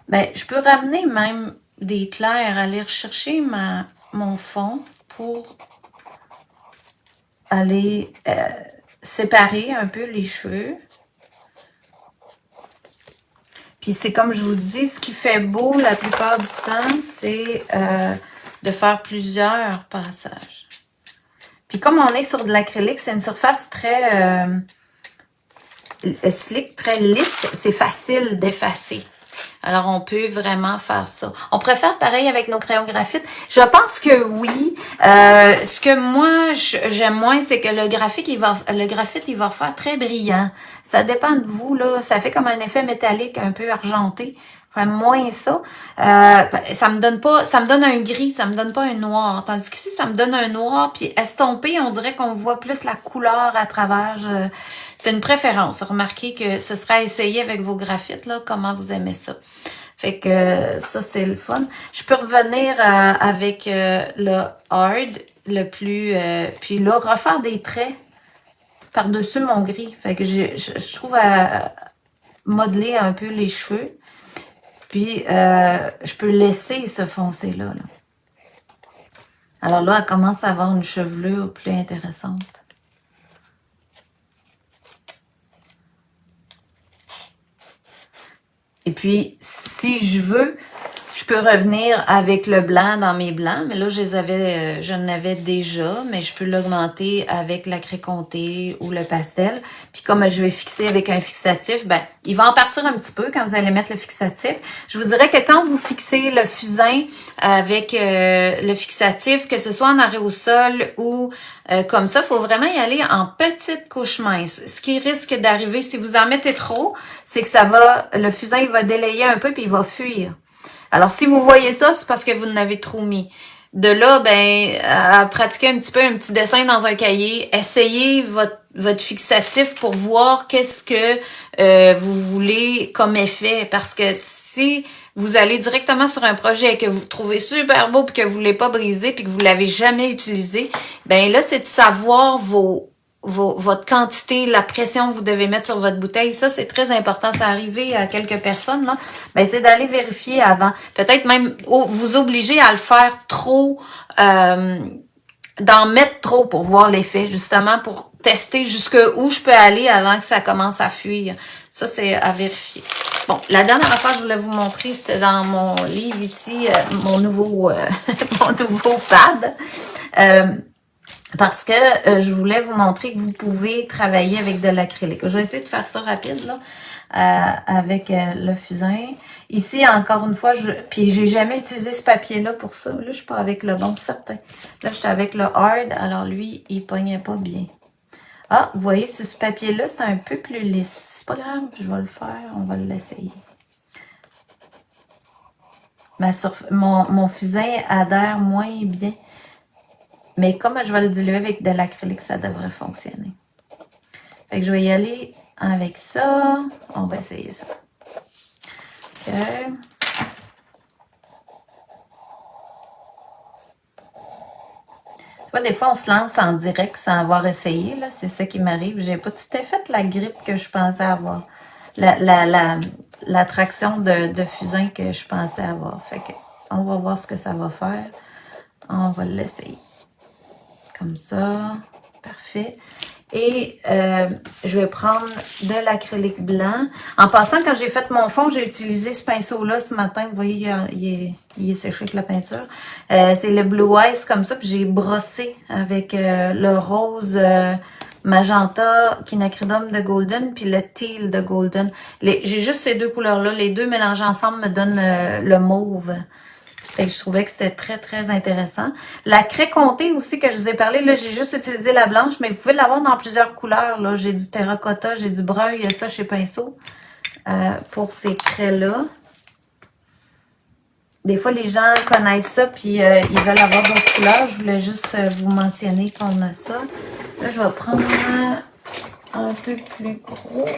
ben je peux ramener même des clairs, aller rechercher mon fond pour aller séparer un peu les cheveux. Puis c'est comme je vous dis, ce qui fait beau la plupart du temps, c'est de faire plusieurs passages. Puis comme on est sur de l'acrylique, c'est une surface très slick, très lisse, c'est facile d'effacer. Alors, on peut vraiment faire ça. On préfère pareil avec nos crayons graphite. Je pense que oui. Ce que moi, j'aime moins, c'est que le graphite, il va faire très brillant. Ça dépend de vous, là. Ça fait comme un effet métallique un peu argenté. J'aime moins ça. Ça me donne un gris, ça me donne pas un noir. Tandis qu'ici, ça me donne un noir, puis estompé, on dirait qu'on voit plus la couleur à travers. C'est une préférence. Remarquez que ce sera à essayer avec vos graphites, là, comment vous aimez ça. Fait que ça, c'est le fun. Je peux revenir avec le hard, le plus... puis là, refaire des traits par-dessus mon gris. Fait que je trouve à modeler un peu les cheveux. Puis, je peux laisser se foncer là. Alors là, elle commence à avoir une chevelure plus intéressante. Et puis, si je veux Je peux revenir avec le blanc dans mes blancs, mais là, je n'avais déjà, mais je peux l'augmenter avec la craie comté ou le pastel. Puis comme je vais fixer avec un fixatif, ben, il va en partir un petit peu quand vous allez mettre le fixatif. Je vous dirais que quand vous fixez le fusain avec le fixatif, que ce soit en arrêt au sol ou comme ça, il faut vraiment y aller en petite couche mince. Ce qui risque d'arriver, si vous en mettez trop, c'est que le fusain, il va délayer un peu puis il va fuir. Alors, si vous voyez ça, c'est parce que vous en avez trop mis. De là, ben, à pratiquer un petit peu un petit dessin dans un cahier, essayez votre fixatif pour voir qu'est-ce que vous voulez comme effet. Parce que si vous allez directement sur un projet que vous trouvez super beau puis que vous ne voulez pas briser puis que vous l'avez jamais utilisé, ben là, c'est de savoir votre quantité, la pression que vous devez mettre sur votre bouteille. Ça, c'est très important. Ça arrivé à quelques personnes, là. Ben, c'est d'aller vérifier avant. Peut-être même vous obliger à le faire trop, d'en mettre trop pour voir l'effet, justement, pour tester jusqu'où je peux aller avant que ça commence à fuir. Ça, c'est à vérifier. Bon, la dernière affaire que je voulais vous montrer, c'était dans mon livre ici, mon nouveau pad. Parce que je voulais vous montrer que vous pouvez travailler avec de l'acrylique. Je vais essayer de faire ça rapide, là, avec le fusain. Ici, encore une fois, puis j'ai jamais utilisé ce papier-là pour ça. Là, je suis pas avec le bon, certain. Là, j'étais avec le hard, alors lui, il pognait pas bien. Ah, vous voyez, ce papier-là, c'est un peu plus lisse. C'est pas grave, je vais le faire, on va l'essayer. Mon fusain adhère moins bien. Mais comme je vais le diluer avec de l'acrylique, ça devrait fonctionner. Fait que je vais y aller avec ça. On va essayer ça. OK. Tu vois, des fois, on se lance en direct sans avoir essayé. Là, c'est ça qui m'arrive. J'ai pas tout à fait la grippe que je pensais avoir. L'attraction de fusain que je pensais avoir. Fait que on va voir ce que ça va faire. On va l'essayer. Comme ça. Parfait. Et je vais prendre de l'acrylique blanc. En passant, quand j'ai fait mon fond, j'ai utilisé ce pinceau-là ce matin. Vous voyez, il est séché avec la peinture. C'est le Blue Ice comme ça. Puis j'ai brossé avec le rose magenta quinacridum de Golden puis le teal de Golden. J'ai juste ces deux couleurs-là. Les deux mélangés ensemble me donnent le mauve. Fait que je trouvais que c'était très, très intéressant. La craie comté aussi que je vous ai parlé, là, j'ai juste utilisé la blanche, mais vous pouvez l'avoir dans plusieurs couleurs. Là, j'ai du terracotta, j'ai du brun, il y a ça chez Pinceau pour ces craies-là. Des fois, les gens connaissent ça, puis ils veulent avoir d'autres couleurs. Je voulais juste vous mentionner qu'on a ça. Là, je vais prendre un peu plus gros.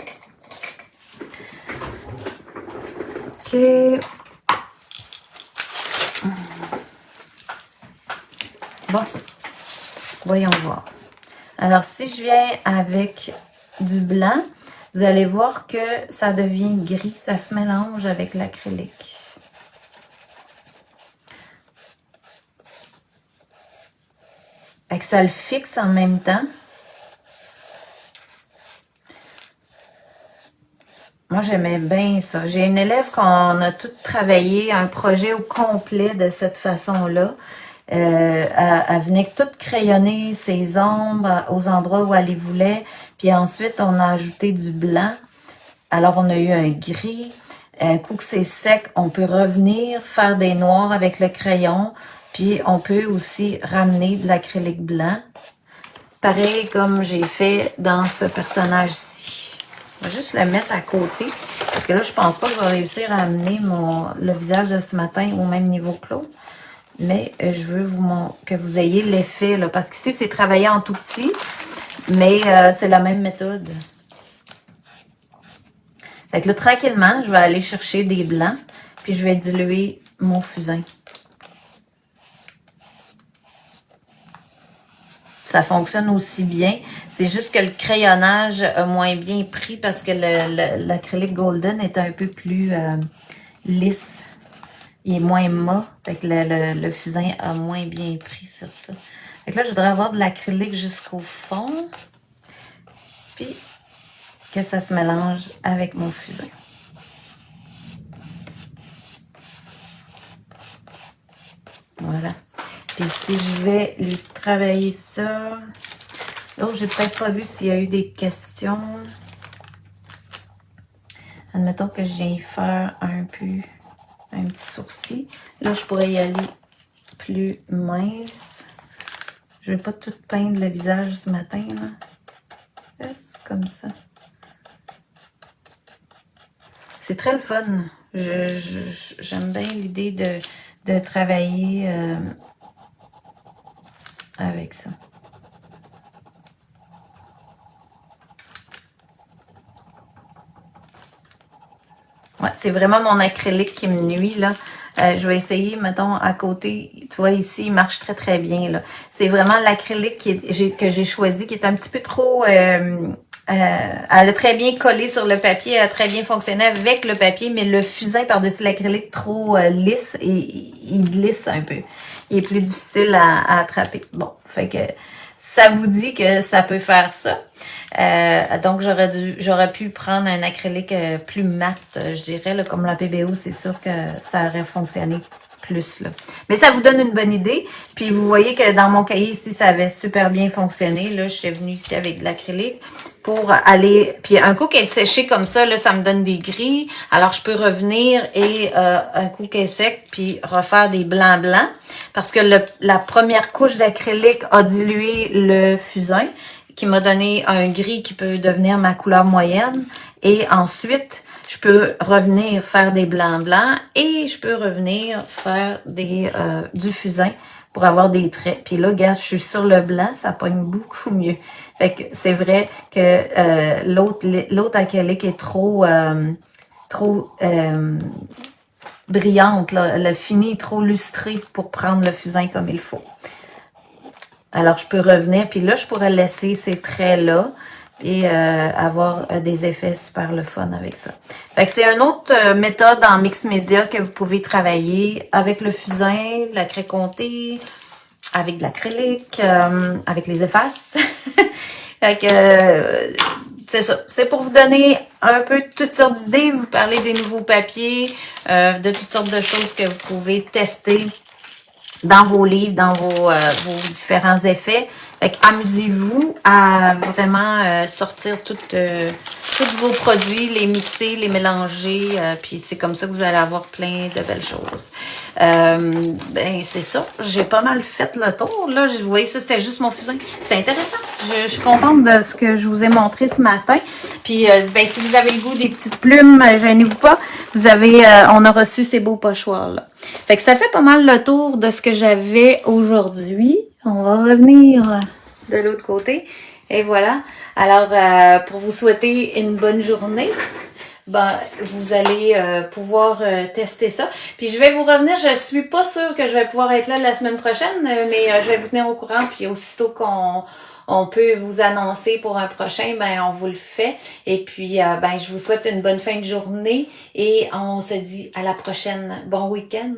OK. Bon, voyons voir. Alors, si je viens avec du blanc, vous allez voir que ça devient gris. Ça se mélange avec l'acrylique. Fait que ça le fixe en même temps. Moi, j'aimais bien ça. J'ai une élève qu'on a tout travaillé, un projet au complet de cette façon-là. Elle venait tout crayonner ses ombres aux endroits où elle les voulait. Puis ensuite, on a ajouté du blanc. Alors, on a eu un gris. Un coup que c'est sec, on peut revenir faire des noirs avec le crayon. Puis, on peut aussi ramener de l'acrylique blanc. Pareil comme j'ai fait dans ce personnage-ci. Je vais juste le mettre à côté. Parce que là, je pense pas que je vais réussir à amener le visage de ce matin au même niveau que l'autre. Mais je veux que vous ayez l'effet. Parce qu'ici, c'est travaillé en tout petit. Mais c'est la même méthode. Fait que là, tranquillement, je vais aller chercher des blancs. Puis je vais diluer mon fusain. Ça fonctionne aussi bien. C'est juste que le crayonnage a moins bien pris parce que l'acrylique Golden est un peu plus lisse. Il est moins mat. Fait que le fusain a moins bien pris sur ça. Fait que là, je voudrais avoir de l'acrylique jusqu'au fond. Puis, que ça se mélange avec mon fusain. Voilà. Puis si je vais lui travailler ça... Là, j'ai peut-être pas vu s'il y a eu des questions. Admettons que je viens faire un petit sourcil. Là, je pourrais y aller plus mince. Je vais pas tout peindre le visage ce matin, là. Juste comme ça. C'est très le fun. J'aime bien l'idée de travailler avec ça. Ouais, c'est vraiment mon acrylique qui me nuit, là. Je vais essayer, mettons, à côté. Tu vois, ici, il marche très, très bien, là. C'est vraiment l'acrylique que j'ai choisi, qui est un petit peu trop... elle a très bien collé sur le papier, elle a très bien fonctionné avec le papier, mais le fusain par-dessus l'acrylique trop lisse, et il glisse un peu. Il est plus difficile à attraper. Bon, fait que ça vous dit que ça peut faire ça. Donc, j'aurais pu prendre un acrylique plus mat, je dirais, là, comme la PBO, c'est sûr que ça aurait fonctionné plus, là. Mais ça vous donne une bonne idée. Puis, vous voyez que dans mon cahier ici, ça avait super bien fonctionné. Là, je suis venue ici avec de l'acrylique pour aller... Puis, un coup qu'elle est séchée comme ça, là, ça me donne des gris. Alors, je peux revenir et un coup qu'elle est sec, puis refaire des blancs. Parce que la première couche d'acrylique a dilué le fusain, qui m'a donné un gris qui peut devenir ma couleur moyenne. Et ensuite, je peux revenir faire des blancs et je peux revenir faire du fusain pour avoir des traits. Puis là, regarde, je suis sur le blanc, ça pogne beaucoup mieux. Fait que c'est vrai que l'autre acrylique est trop brillante, là. Le fini est trop lustré pour prendre le fusain comme il faut. Alors, je peux revenir, puis là, je pourrais laisser ces traits-là et avoir des effets super le fun avec ça. Fait que c'est une autre méthode en mix média que vous pouvez travailler avec le fusain, la craie comptée, avec de l'acrylique, avec les effaces. Fait que c'est ça. C'est pour vous donner un peu toutes sortes d'idées, vous parler des nouveaux papiers, de toutes sortes de choses que vous pouvez tester dans vos livres, dans vos différents effets. Fait que amusez-vous à vraiment sortir tous vos produits, les mixer, les mélanger, puis c'est comme ça que vous allez avoir plein de belles choses. Ben c'est ça, j'ai pas mal fait le tour. Là, vous voyez, ça c'était juste mon fusain. C'est intéressant. Je suis contente de ce que je vous ai montré ce matin. Puis, ben, si vous avez le goût des petites plumes, gênez-vous pas. Vous avez, on a reçu ces beaux pochoirs-là. Fait que ça fait pas mal le tour de ce que j'avais aujourd'hui. On va revenir de l'autre côté. Et voilà. Alors, pour vous souhaiter une bonne journée, ben, vous allez pouvoir tester ça. Puis je vais vous revenir, je suis pas sûre que je vais pouvoir être là la semaine prochaine, mais je vais vous tenir au courant, puis aussitôt qu'on peut vous annoncer pour un prochain, ben on vous le fait. Et puis, ben je vous souhaite une bonne fin de journée et on se dit à la prochaine. Bon week-end!